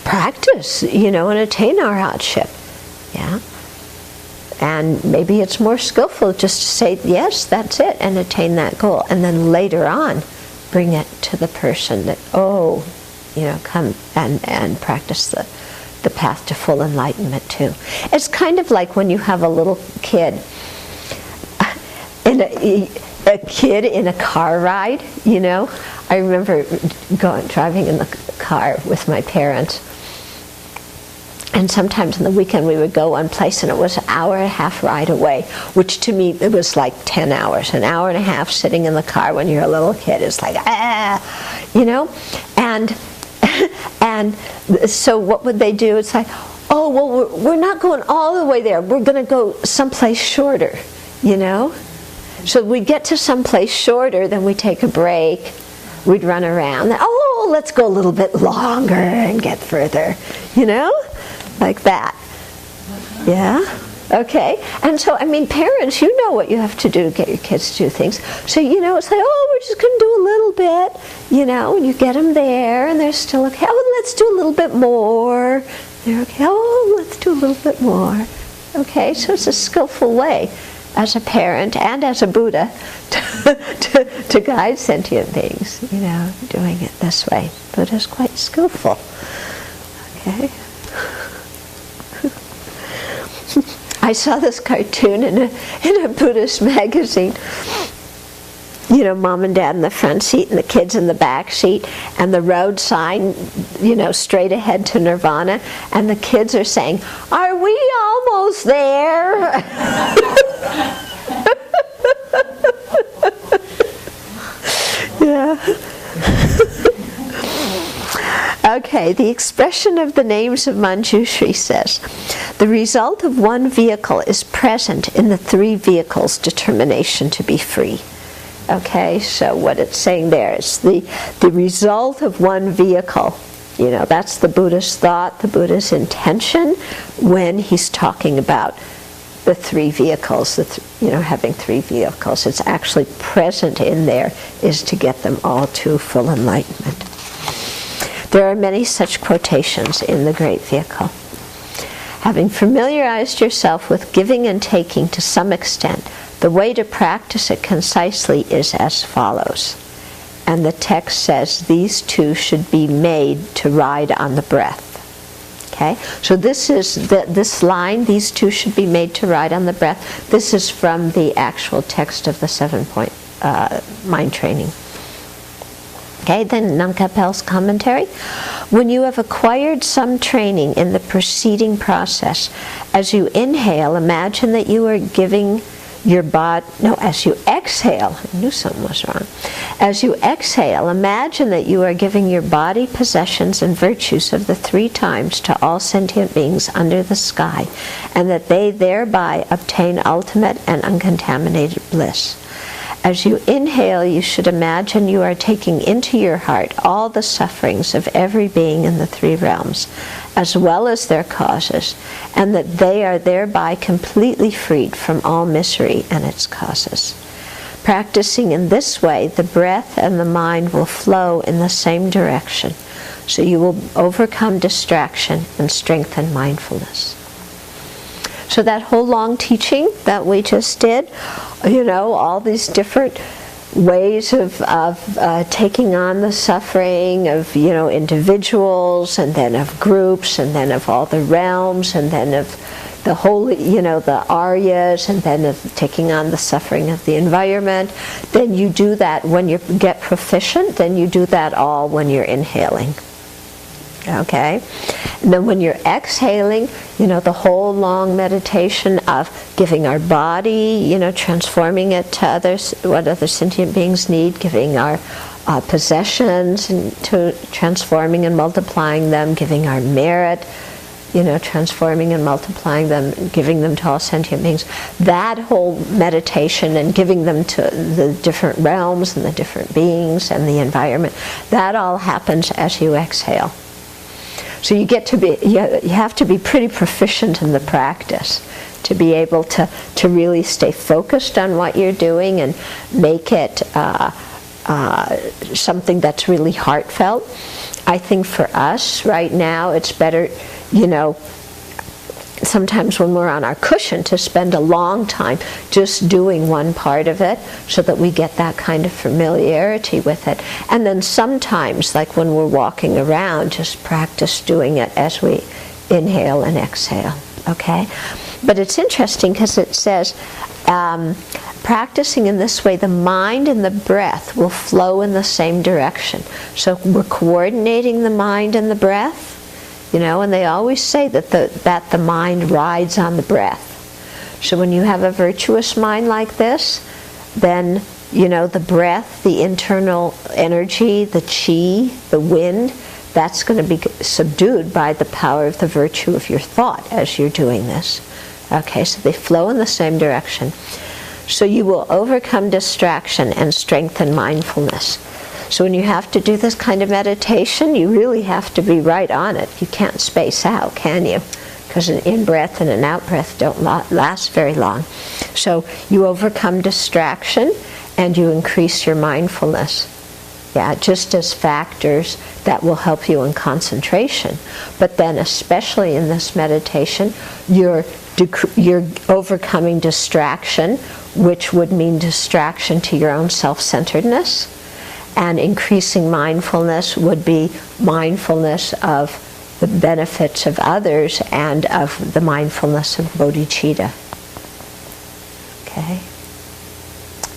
practice, and attain arhatship. Yeah. And maybe it's more skillful just to say, yes, that's it, and attain that goal. And then later on, bring it to the person that, come and practice the path to full enlightenment too. It's kind of like when you have a little kid, a kid in a car ride, I remember driving in the car with my parents. And sometimes on the weekend we would go one place and it was an hour and a half ride away, which to me it was like 10 hours. An hour and a half sitting in the car when you're a little kid is like, And so what would they do? It's like, oh, well, we're not going all the way there. We're going to go someplace shorter, So we'd get to someplace shorter, then we'd take a break. We'd run around. Oh, let's go a little bit longer and get further, like that. Yeah? Okay? And so, parents, you know what you have to do to get your kids to do things. So, it's like, oh, we're just going to do a little bit, and you get them there, and they're still okay. Oh, let's do a little bit more. They're okay. Oh, let's do a little bit more. Okay? So it's a skillful way as a parent and as a Buddha to guide sentient beings, doing it this way. Buddha's quite skillful. Okay? I saw this cartoon in a Buddhist magazine. Mom and dad in the front seat and the kids in the back seat, and the road sign, straight ahead to Nirvana, and the kids are saying, "Are we almost there?" Yeah. Okay, the expression of the names of Manjushri says, the result of 1 vehicle is present in the 3 vehicles' determination to be free. Okay, so what it's saying there is the result of 1 vehicle That's the Buddha's thought, the Buddha's intention when he's talking about the three vehicles, having three vehicles. It's actually present in there is to get them all to full enlightenment. There are many such quotations in the Great Vehicle. Having familiarized yourself with giving and taking to some extent, the way to practice it concisely is as follows. And the text says these two should be made to ride on the breath. Okay? So this is this line, these two should be made to ride on the breath. This is from the actual text of the 7-point mind training. Okay, then Nankapel's commentary. When you have acquired some training in the preceding process, as you inhale, imagine that you are giving your body, as you exhale, I knew something was wrong. As you exhale, imagine that you are giving your body possessions and virtues of the 3 times to all sentient beings under the sky, and that they thereby obtain ultimate and uncontaminated bliss. As you inhale, you should imagine you are taking into your heart all the sufferings of every being in the 3 realms, as well as their causes, and that they are thereby completely freed from all misery and its causes. Practicing in this way, the breath and the mind will flow in the same direction, so you will overcome distraction and strengthen mindfulness. So that whole long teaching that we just did, all these different ways of taking on the suffering of, individuals, and then of groups, and then of all the realms, and then of the whole, the Aryas, and then of taking on the suffering of the environment. Then you do that when you get proficient, then you do that all when you're inhaling. Okay? And then when you're exhaling, the whole long meditation of giving our body, transforming it to others, what other sentient beings need, giving our possessions and to transforming and multiplying them, giving our merit, transforming and multiplying them, giving them to all sentient beings. That whole meditation and giving them to the different realms and the different beings and the environment, that all happens as you exhale. So you have to be pretty proficient in the practice to be able to really stay focused on what you're doing and make it something that's really heartfelt. I think for us right now it's better, sometimes when we're on our cushion, to spend a long time just doing one part of it so that we get that kind of familiarity with it. And then sometimes, like when we're walking around, just practice doing it as we inhale and exhale. Okay? But it's interesting because it says, practicing in this way, the mind and the breath will flow in the same direction. So we're coordinating the mind and the breath. And they always say that the mind rides on the breath. So when you have a virtuous mind like this, then, the breath, the internal energy, the chi, the wind, that's going to be subdued by the power of the virtue of your thought as you're doing this. Okay, so they flow in the same direction. So you will overcome distraction and strengthen mindfulness. So when you have to do this kind of meditation, you really have to be right on it. You can't space out, can you? Because an in-breath and an out-breath don't last very long. So you overcome distraction and you increase your mindfulness. Yeah, just as factors that will help you in concentration. But then especially in this meditation, you're overcoming distraction, which would mean distraction to your own self-centeredness. And increasing mindfulness would be mindfulness of the benefits of others and of the mindfulness of bodhicitta. Okay?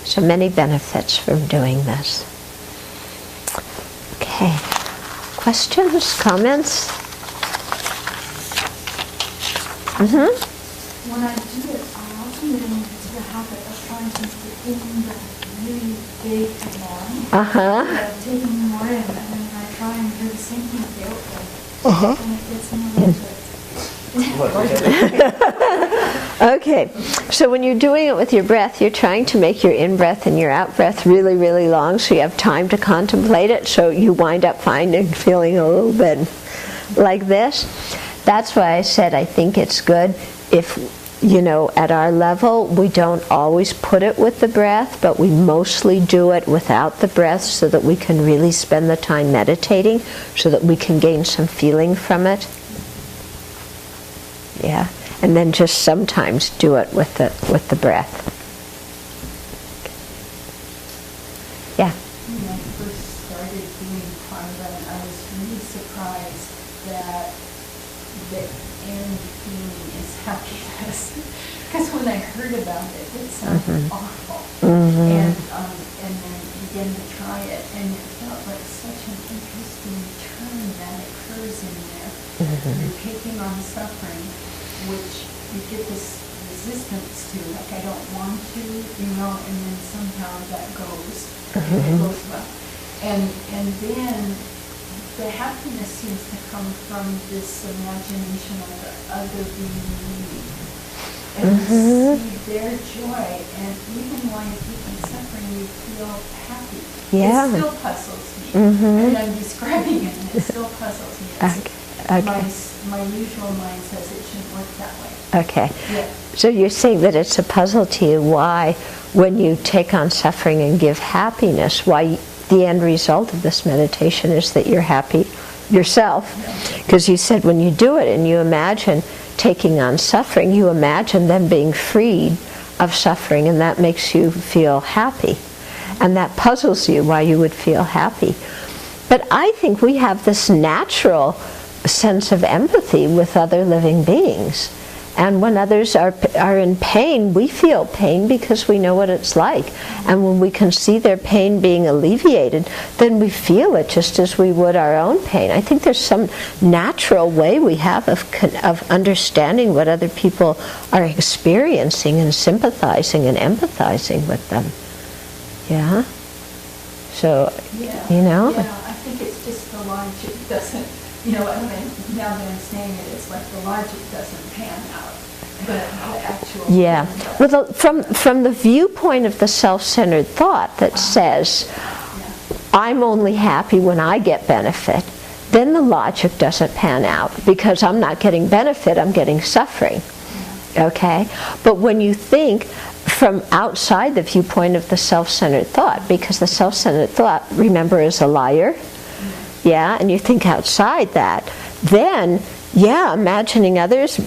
So many benefits from doing this. Okay. Questions? Comments? When I do it, I often get into the habit of trying to get in the really big and long. Taking more in, and then I try and do the same thing with the out breath. And it gets me a little bit. Okay, so when you're doing it with your breath, you're trying to make your in-breath and your out-breath really, really long so you have time to contemplate it, so you wind up feeling a little bit like this. That's why I said I think it's good if, you know, at our level, we don't always put it with the breath, but we mostly do it without the breath so that we can really spend the time meditating, so that we can gain some feeling from it. Yeah. And then just sometimes do it with the breath. Yeah. When I first started doing Tonglen, I was really surprised that the end feeling is happiness. Because when I heard about it, it sounded awful. And then began to try it, and it felt like such an interesting turn that occurs in there. You're taking on suffering, which you get this resistance to, like I don't want to, you know, and then somehow that goes, and it goes well. And then the happiness seems to come from this imagination of the other being me. And you see their joy, and even while you're taking suffering, you feel happy. Yeah. It still puzzles me. And I'm describing it, and it still puzzles me. My usual mind says it shouldn't work that way. Okay. Yeah. So you're saying that it's a puzzle to you why, when you take on suffering and give happiness, why the end result of this meditation is that you're happy yourself. Because you said when you do it and you imagine taking on suffering, you imagine them being freed of suffering, and that makes you feel happy. And that puzzles you why you would feel happy. But I think we have this natural sense of empathy with other living beings. And when others are in pain, we feel pain because we know what it's like. And when we can see their pain being alleviated, then we feel it just as we would our own pain. I think there's some natural way we have of understanding what other people are experiencing and sympathizing and empathizing with them. Yeah? So, you know? Yeah, I think it's just the logic doesn't, you know, I mean, now that I'm saying it, it's like the logic doesn't pan out, but the actual... Yeah. Well, from the viewpoint of the self-centered thought that says, I'm only happy when I get benefit, then the logic doesn't pan out, because I'm not getting benefit, I'm getting suffering. Okay? But when you think from outside the viewpoint of the self-centered thought, because the self-centered thought, remember, is a liar, yeah, and you think outside that, then, yeah, imagining others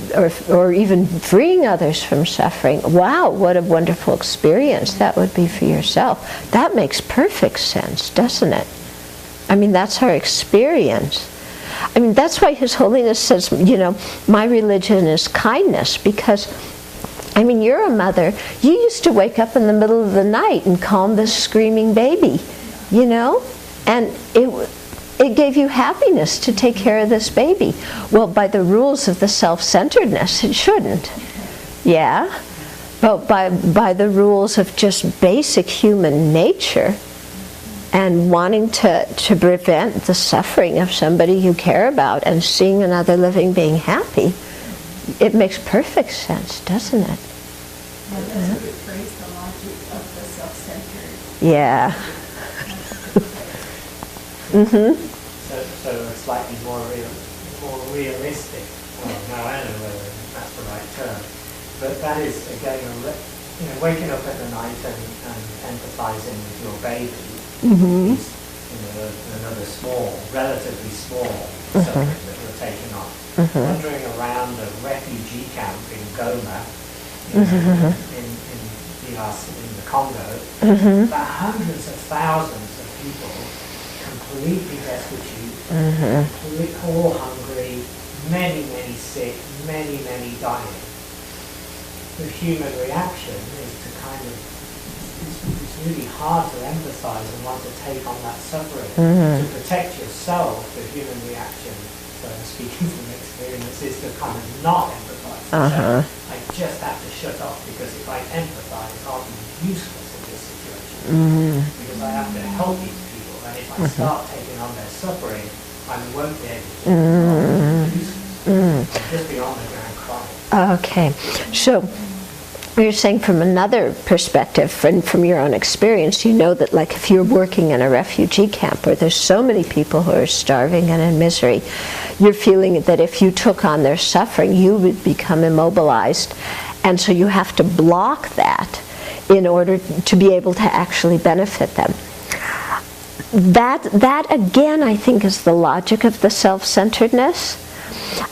or even freeing others from suffering, wow, what a wonderful experience that would be for yourself. That makes perfect sense, doesn't it? I mean, that's our experience. I mean, that's why His Holiness says, you know, my religion is kindness, because, I mean, you're a mother. You used to wake up in the middle of the night and calm this screaming baby, you know? And it gave you happiness to take care of this baby. Well, by the rules of the self-centeredness, it shouldn't. Yeah? But by the rules of just basic human nature, and wanting to prevent the suffering of somebody you care about and seeing another living being happy, it makes perfect sense, doesn't it? Yeah, that's a good phrase, the logic of the self-centered. Yeah. So a slightly more realistic, well, no, I don't know whether that's the right term, but that is, again, you know, waking up at the night and empathizing with your baby is, you know, another relatively small suffering that you're taking on. Wandering around a refugee camp in Goma, in the Congo, about hundreds of thousands of people, completely destitute, all hungry, many sick, many dying. The human reaction is to kind of, it's really hard to empathize and want to take on that suffering. To protect yourself, the human reaction, so I'm speaking from experience, is to kind of not empathize. So I just have to shut off, because if I empathize, I'll be useless in this situation. Because I have to help these people, and if I start taking on their suffering, I won't be able to. I'll be useless. I'll just be on the ground crying. Okay, so you're saying from another perspective, from your own experience, you know that like if you're working in a refugee camp where there's so many people who are starving and in misery, you're feeling that if you took on their suffering, you would become immobilized, and so you have to block that in order to be able to actually benefit them. That again, I think, is the logic of the self-centeredness.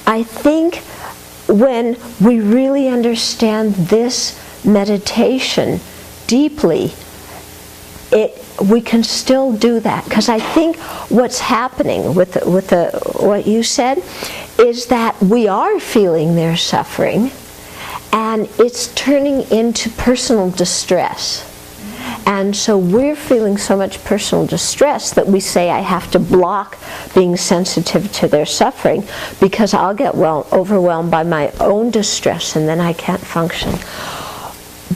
I think when we really understand this meditation deeply, we can still do that. Because I think what's happening with what you said is that we are feeling their suffering, and it's turning into personal distress. And so we're feeling so much personal distress that we say, I have to block being sensitive to their suffering because I'll get overwhelmed by my own distress and then I can't function.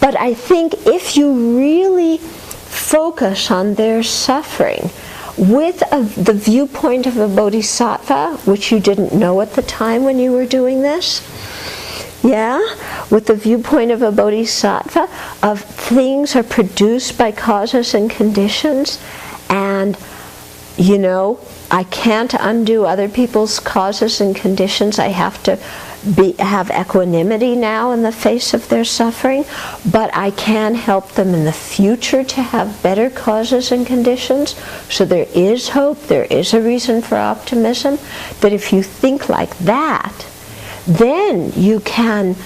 But I think if you really focus on their suffering with the viewpoint of a bodhisattva, which you didn't know at the time when you were doing this, with the viewpoint of a bodhisattva, of things are produced by causes and conditions, and I can't undo other people's causes and conditions. I have to have equanimity now in the face of their suffering, but I can help them in the future to have better causes and conditions. So there is hope, there is a reason for optimism, that if you think like that, then you can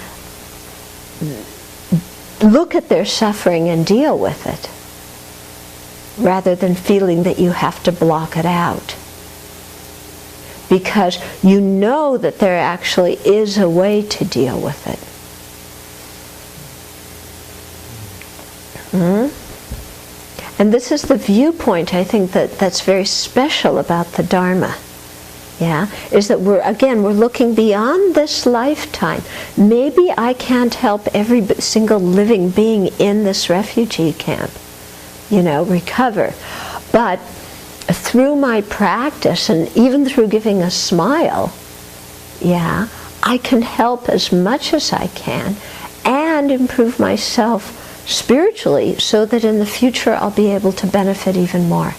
look at their suffering and deal with it, rather than feeling that you have to block it out. Because you know that there actually is a way to deal with it. And this is the viewpoint, I think, that's very special about the Dharma. Is that we're looking beyond this lifetime. Maybe I can't help every single living being in this refugee camp, recover. But through my practice, and even through giving a smile, I can help as much as I can and improve myself spiritually so that in the future I'll be able to benefit even more.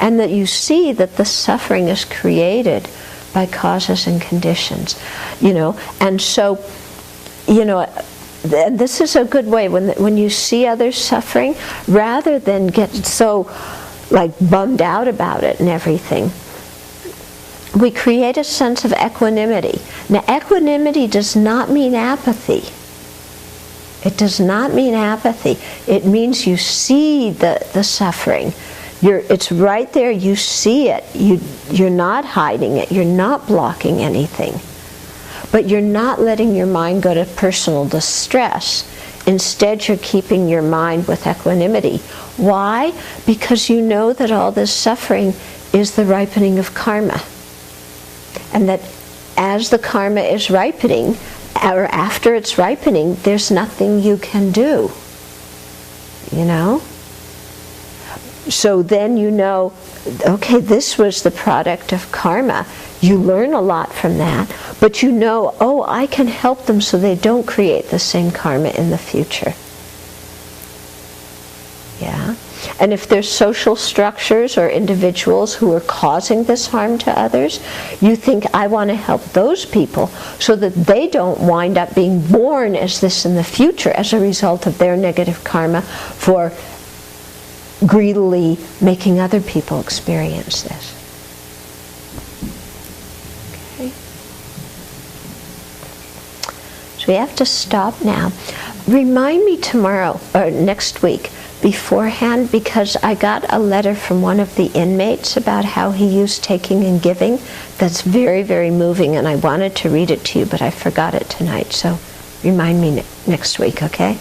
And that you see that the suffering is created by causes and conditions, and so, this is a good way when you see others suffering, rather than get so bummed out about it and everything, we create a sense of equanimity. Now, equanimity does not mean apathy. It does not mean apathy. It means you see the suffering. It's right there, you see it, you're not hiding it, you're not blocking anything. But you're not letting your mind go to personal distress. Instead, you're keeping your mind with equanimity. Why? Because you know that all this suffering is the ripening of karma. And that as the karma is ripening, or after it's ripening, there's nothing you can do. So then okay, this was the product of karma. You learn a lot from that, but I can help them so they don't create the same karma in the future. And if there's social structures or individuals who are causing this harm to others, you think, I want to help those people so that they don't wind up being born as this in the future as a result of their negative karma for greedily making other people experience this. Okay. So we have to stop now. Remind me tomorrow or next week beforehand, because I got a letter from one of the inmates about how he used taking and giving. That's very, very moving, and I wanted to read it to you, but I forgot it tonight. So remind me next week, okay?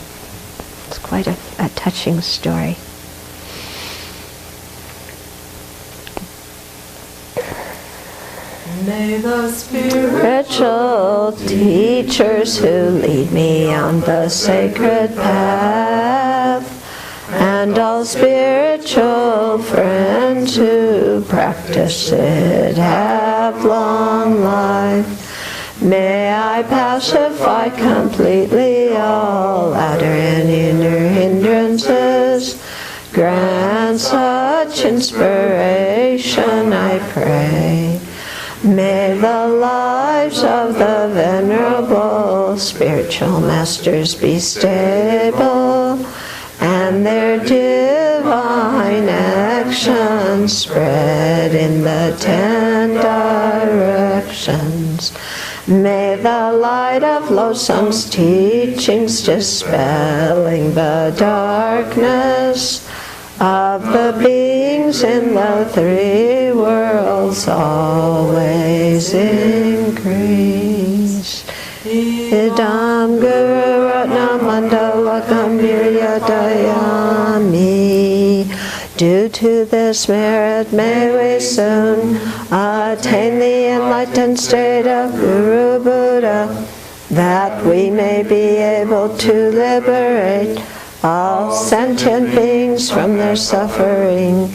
It's quite a touching story. May the spiritual teachers who lead me on the sacred path, and all spiritual friends who practice it have have long life. May I pacify completely all outer and inner hindrances. Grant such inspiration, I pray. May the lives of the Venerable Spiritual Masters be stable, and their divine actions spread in the 10 directions. May the light of Losang's teachings dispelling the darkness of the beings in the 3 worlds always increase. Idam Guru Ratna Mandala Gambhirya Dayami. Due to this merit may we soon attain the enlightened state of Guru Buddha, that we may be able to liberate all sentient beings from their suffering.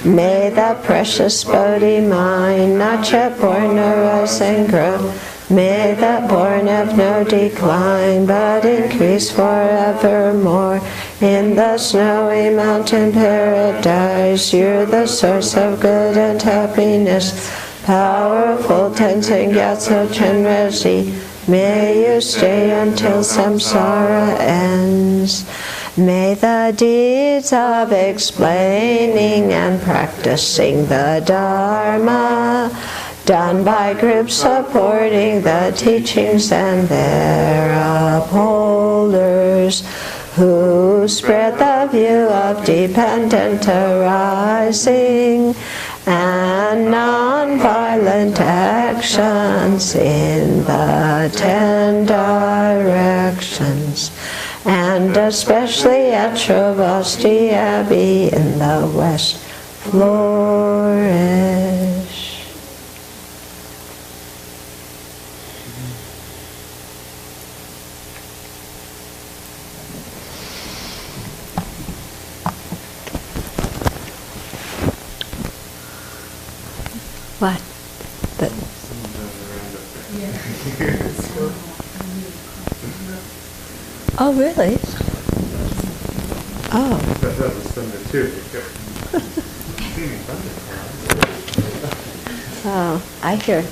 May the precious Bodhi mind, not yet born nor rise and grow, may that born have no decline, but increase forevermore. In the snowy mountain paradise, you're the source of good and happiness. Powerful Tenzin Gyatso Chenrezig, may you stay until samsara ends. May the deeds of explaining and practicing the Dharma, done by groups supporting the teachings and their upholders, who spread the view of dependent arising and non-violent actions in the 10 directions, and especially at Sravasti Abbey in the West, flourish. What? But oh, really? Oh. That was thunder too. Oh, I hear